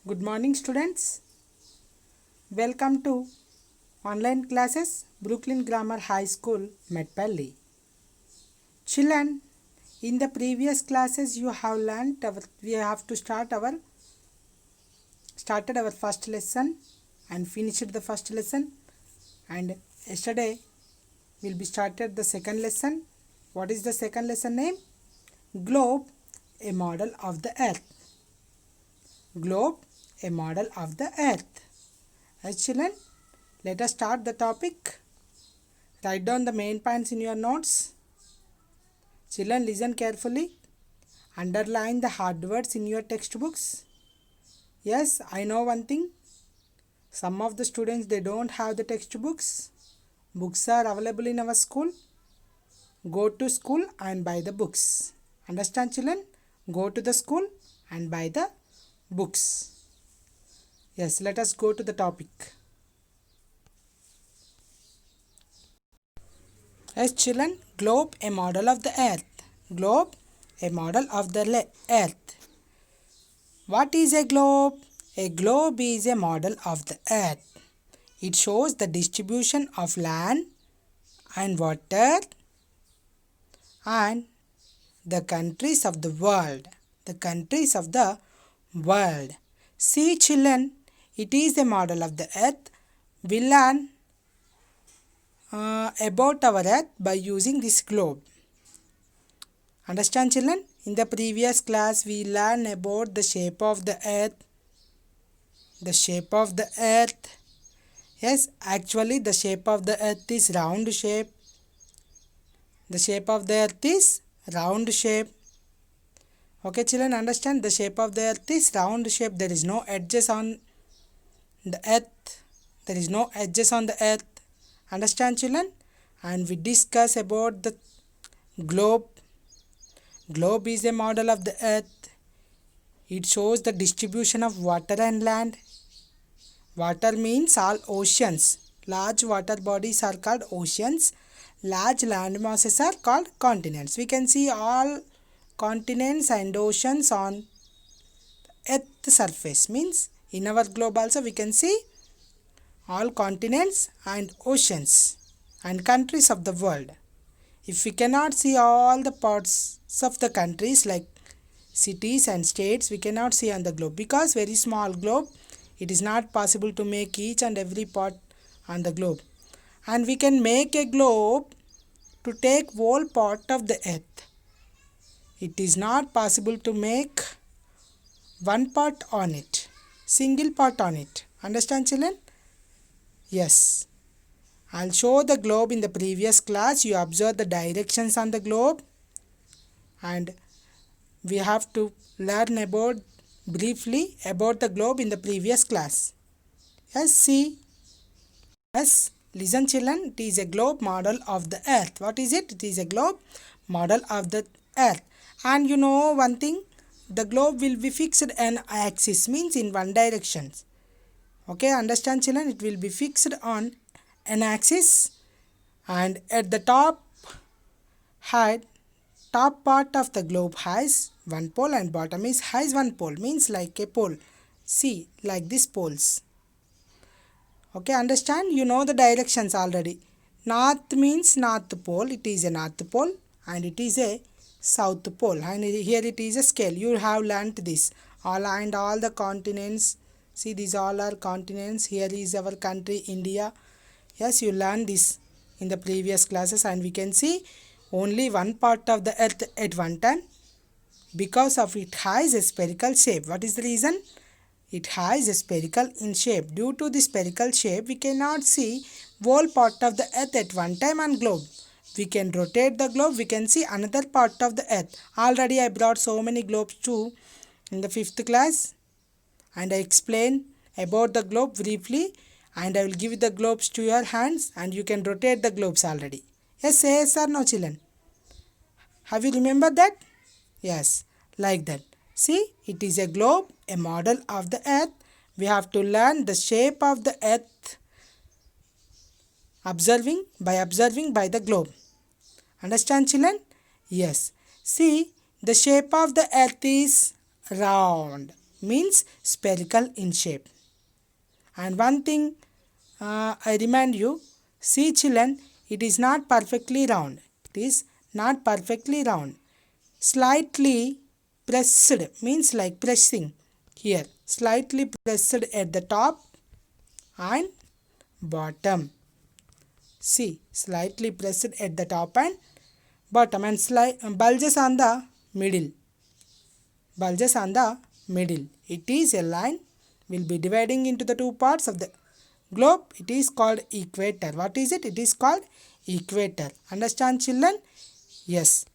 Good morning, students. Welcome to online classes, Brooklyn Grammar High School, Medpalli. Children, in the previous classes you have learnt we have to started our first lesson and finished the first lesson, and yesterday will be started the second lesson. What is the second lesson name? Globe, a model of the earth. Globe, a model of the earth. As children, let us start the topic. Write down the main points in your notes. Children, listen carefully. Underline the hard words in your textbooks. Yes, I know one thing. Some of the students, they don't have the textbooks. Books are available in our school. Go to school and buy the books. Understand, children? Go to the school and buy the books. Yes, let us go to the topic. Yes, children, globe, a model of the earth. Globe, a model of the earth. What is a globe? A globe is a model of the earth. It shows the distribution of land and water and the countries of the world. The countries of the world. See, children, it is a model of the earth. We learn about our earth by using this globe. Understand, children? In the previous class we learned about the shape of the earth. The shape of the earth. Yes, actually the shape of the earth is round shape. The shape of the earth is round shape. Okay, children, understand? The shape of the earth is round shape. There is no edges on the earth. There is no edges on the earth. Understand, children? And we discuss about the globe. Globe is a model of the earth. It shows the distribution of water and land. Water means all oceans. Large water bodies are called oceans. Large land masses are called continents. We can see all continents and oceans on earth's surface. Means in our globe also we can see all continents and oceans and countries of the world. If we cannot see all the parts of the countries like cities and states, we cannot see on the globe because very small globe, it is not possible to make each and every part on the globe. And we can make a globe to take whole part of the earth. It is not possible to make one part on it, single part on it. Understand, children? Yes. I'll show the globe in the previous class. You observe the directions on the globe, and we have to learn about briefly about the globe in the previous class. Yes, see. Yes, listen, children. It is a globe model of the earth. What is it? It is a globe model of the earth. And you know one thing, the globe will be fixed on axis, means in one direction. Okay, understand, children? It will be fixed on an axis, and at the top part of the globe has one pole and bottom has one pole, means like a pole. See, like these poles. Okay, understand? You know the directions already. North means north pole. It is a north pole, and it is a south pole, and here it is a scale. You have learnt this. All the continents. See, these all are continents. Here is our country, India. Yes, you learned this in the previous classes, and we can see only one part of the earth at one time because of it has a spherical shape. What is the reason? It has a spherical in shape. Due to the spherical shape, we cannot see whole part of the earth at one time on globe. We can rotate the globe, we can see another part of the earth. Already I brought so many globes too in the 5th class, and I explained about the globe briefly, and I will give the globes to your hands and you can rotate the globes already. Yes, say yes or no, children? Have you remembered that? Yes, like that. See, it is a globe, a model of the earth. We have to learn the shape of the earth observing by the globe. Understand, children? Yes. See, the shape of the earth is round. means spherical in shape. And one thing I remind you, see children, it is not perfectly round. It is not perfectly round. Slightly pressed means like pressing here. Slightly pressed at the top and bottom. See, slightly pressed at the top and bottom, and bulges on the middle. Bulges on the middle. It is a line will be dividing into the two parts of the globe. It is called equator. What is it? It is called equator. Understand children? Yes.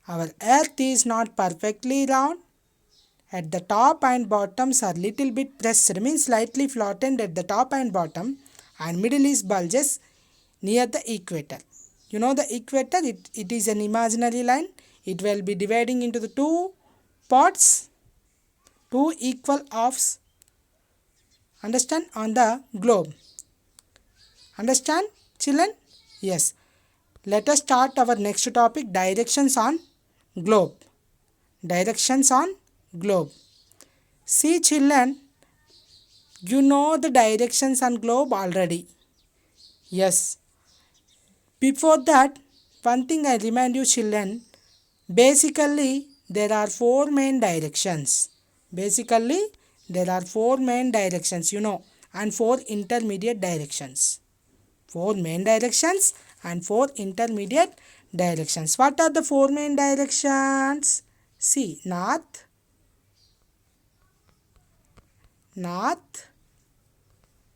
Our earth is not perfectly round. At the top and bottoms are little bit pressed, means slightly flattened at the top and bottom, and middle is bulges near the equator. You know the equator, it is an imaginary line. It will be dividing into the two parts, two equal halves. Understand, on the globe. Understand children? Yes. Let us start our next topic, directions on globe. Directions on globe. See children, you know the directions on globe already. Yes. Before that, one thing I remind you children, basically there are four main directions. Basically there are four main directions, you know, and four intermediate directions. Four main directions and four intermediate directions. What are the four main directions? See, north,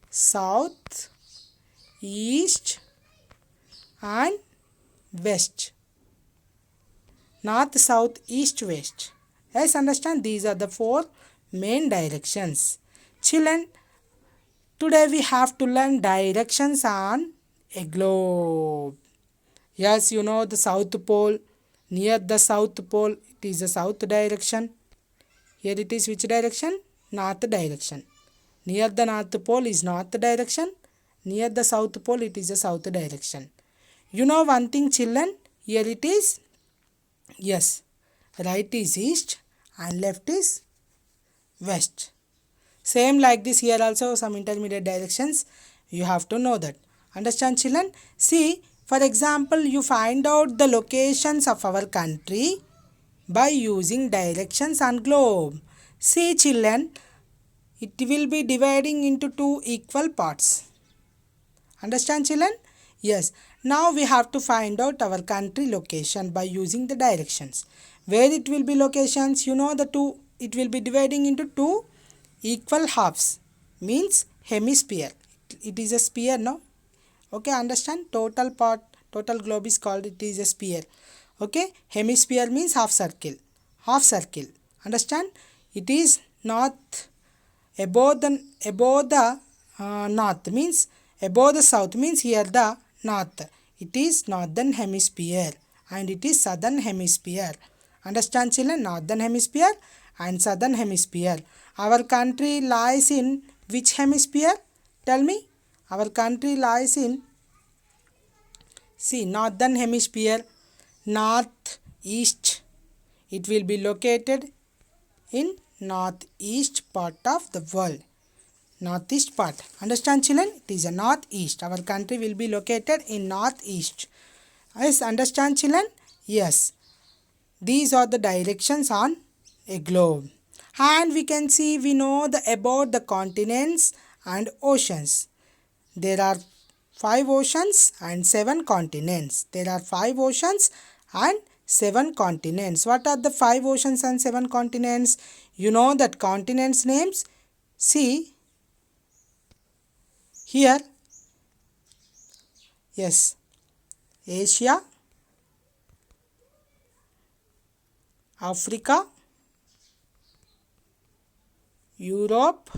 south, east and west. North, south, east, west. Yes, understand, these are the four main directions. Children, today we have to learn directions on a globe. Yes, you know the south pole. Near the south pole, it is the south direction. Here it is which direction? North direction. Near the north pole is north direction. Near the south pole, it is the south direction. You know one thing children, here it is, yes, right is east and left is west. Same like this, here also some intermediate directions, you have to know that. Understand children? See, for example, you find out the locations of our country by using directions on globe. See children, it will be dividing into two equal parts. Understand children? Yes. Now we have to find out our country location by using the directions. Where it will be locations, you know the two, it will be dividing into two equal halves, means hemisphere. It is a sphere, no? Okay, understand? Total part, total globe is called, it is a sphere. Okay, hemisphere means half circle. Half circle. Understand? It is north, above the north means above the south means here the north. It is northern hemisphere and it is southern hemisphere. Understand children? Northern hemisphere and southern hemisphere. Our country lies in which hemisphere? Tell me. Our country lies in, see, northern hemisphere, north east. It will be located in northeast part of the world. Northeast part. Understand children? It is a northeast. Our country will be located in northeast. Yes, understand children? Yes. These are the directions on a globe. And we can see, we know about the continents and oceans. There are 5 oceans and 7 continents. There are 5 oceans and 7 continents. What are the 5 oceans and 7 continents? You know that continents names? See, here, yes, Asia, Africa, Europe,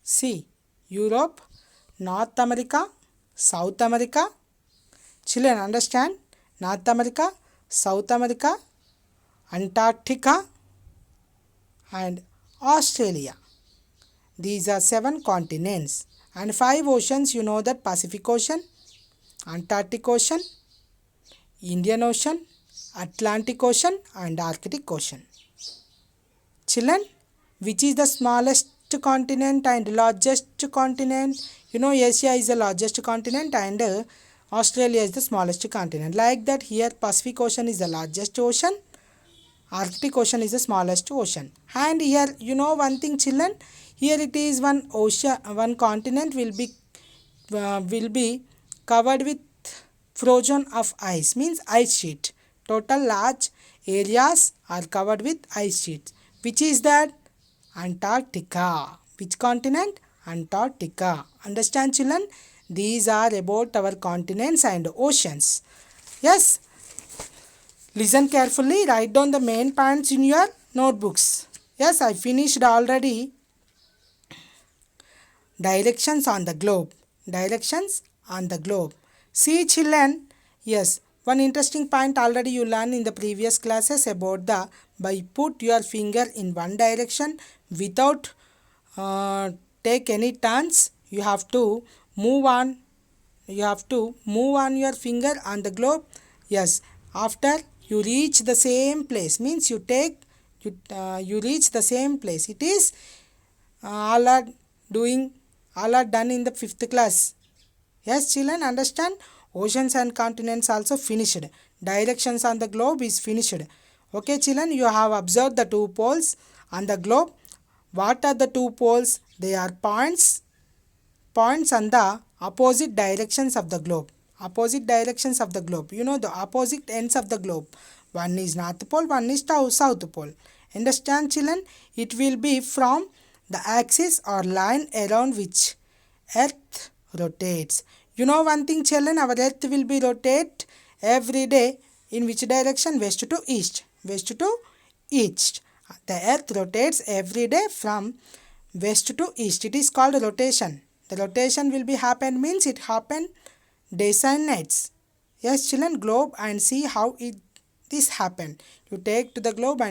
see, Europe, North America, South America. Children, understand? North America, South America, Antarctica and Australia. These are 7 continents and 5 oceans. You know that Pacific Ocean, Antarctic Ocean, Indian Ocean, Atlantic Ocean and Arctic Ocean. Children, which is the smallest continent and largest continent? You know, Asia is the largest continent and Australia is the smallest continent. Like that, here Pacific Ocean is the largest ocean, Arctic Ocean is the smallest ocean. And here, you know one thing, children, here it is one ocean, one continent will be covered with frozen of ice, means ice sheet. Total large areas are covered with ice sheets. Which is that? Antarctica. Which continent? Antarctica. Understand, children? These are about our continents and oceans. Yes. Listen carefully. Write down the main points in your notebooks. Yes, I finished already. Directions on the globe. Directions on the globe. See, children. Yes, one interesting point already you learned in the previous classes about the by put your finger in one direction without take any turns. You have to move on. You have to move on your finger on the globe. Yes, after you reach the same place, means you reach the same place. It is all are done in the 5th class. Yes, children, understand? Oceans and continents also finished. Directions on the globe is finished. Okay, children, you have observed the 2 poles on the globe. What are the 2 poles? They are points on the opposite directions of the globe. Opposite directions of the globe. You know the opposite ends of the globe. One is North Pole, one is South Pole. Understand, children? It will be from the axis or line around which Earth rotates. You know one thing, children, our Earth will be rotate every day in which direction? West to east. West to east. The Earth rotates every day from west to east. It is called rotation. The rotation will be happen means it happen days and nights. Yes, children, globe and see how this happen. You take to the globe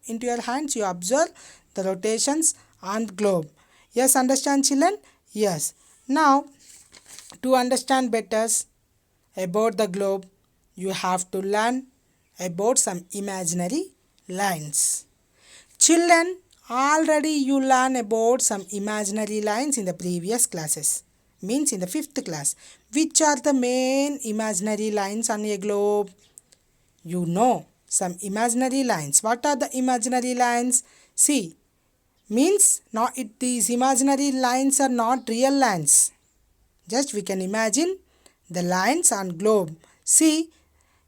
into your hands. You observe the rotations on the globe. Yes, understand, children? Yes. Now, to understand better about the globe, you have to learn about some imaginary lines. Children, already you learn about some imaginary lines in the previous classes, means in the 5th class. Which are the main imaginary lines on a globe? You know some imaginary lines. What are the imaginary lines? See, means these imaginary lines are not real lines. Just we can imagine the lines on globe. See,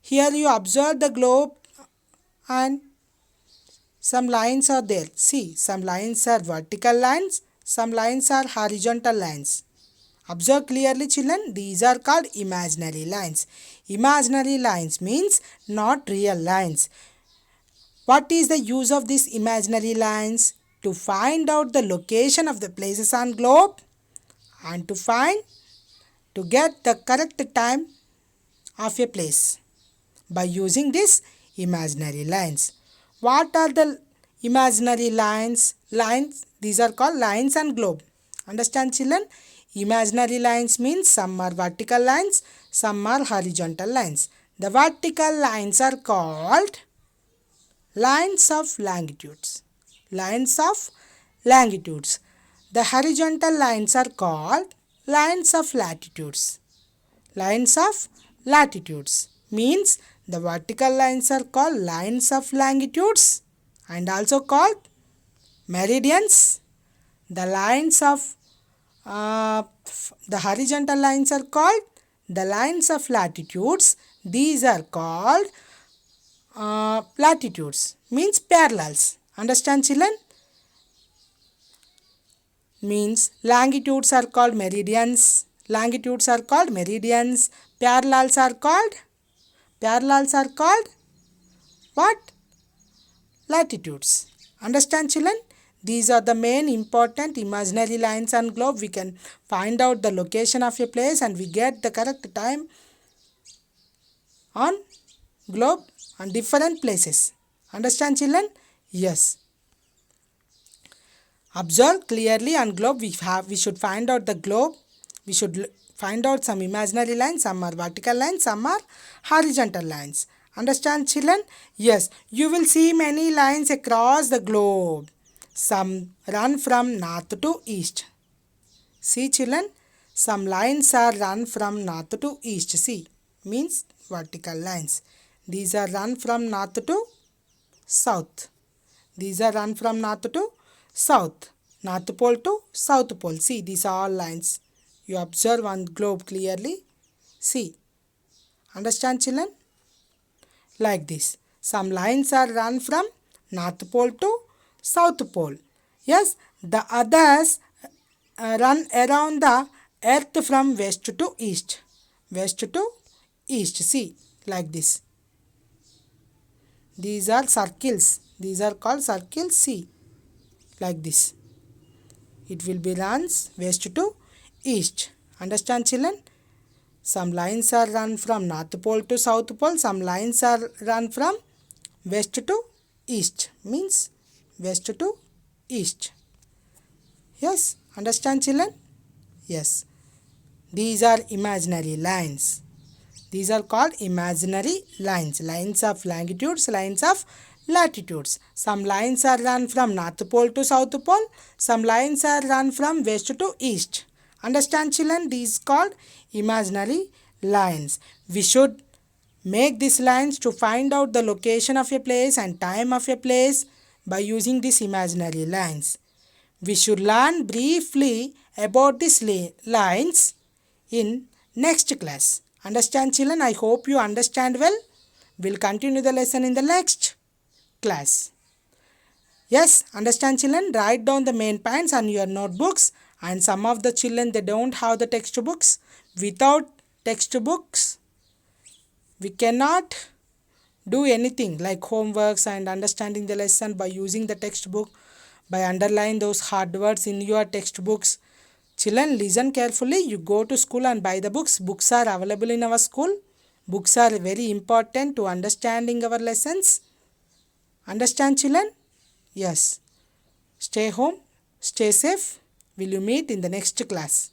here you observe the globe and some lines are there. See, some lines are vertical lines, some lines are horizontal lines. Observe clearly, children. These are called imaginary lines. Imaginary lines means not real lines. What is the use of these imaginary lines? To find out the location of the places on globe and to get the correct time of a place by using these imaginary lines. What are the imaginary lines? These are called lines on globe. Understand, children? Imaginary lines means some are vertical lines, some are horizontal lines. The vertical lines are called lines of longitudes. Lines of longitudes. The horizontal lines are called lines of latitudes. Lines of latitudes means the vertical lines are called lines of longitudes and also called meridians. The lines of the horizontal lines are called the lines of latitudes. These are called latitudes, means parallels. Understand, children? Means longitudes are called meridians. Longitudes are called meridians. Parallels are called what? Latitudes. Understand, children? These are the main important imaginary lines on globe. We can find out the location of a place and we get the correct time on globe on different places. Understand, children? Yes. Observe clearly on globe. We should find out the globe. We should find out some imaginary lines. Some are vertical lines, some are horizontal lines. Understand children? Yes, you will see many lines across the globe. Some run from north to east. See children, some lines are run from north to east. See, means vertical lines. These are run from north to south. These are run from north to south. North pole to south pole. See, these are all lines. You observe on globe clearly. See. Understand children? Like this. Some lines are run from north pole to south pole. Yes, the others run around the earth from west to east. West to east. See, like this. These are circles. These are called circles. See, like this. It will be runs west to east. Understand children? Some lines are run from north pole to south pole. Some lines are run from west to east. Means west to east. Yes, understand children? Yes. These are imaginary lines. These are called imaginary lines. Lines of longitudes, lines of latitudes. Some lines are run from north pole to south pole. Some lines are run from west to east. Understand children? These called imaginary lines. We should make these lines to find out the location of a place and time of a place by using these imaginary lines. We should learn briefly about these lines in next class. Understand children? I hope you understand well. We'll continue the lesson in the next class. Yes, understand children? Write down the main points on your notebooks, and some of the children, they don't have the textbooks. Without textbooks, we cannot do anything like homeworks and understanding the lesson by using the textbook, by underline those hard words in your textbooks. Children, listen carefully. You go to school and buy the books. Books are available in our school. Books are very important to understanding our lessons. Understand children? Yes. Stay home. Stay safe. Will you meet in the next class?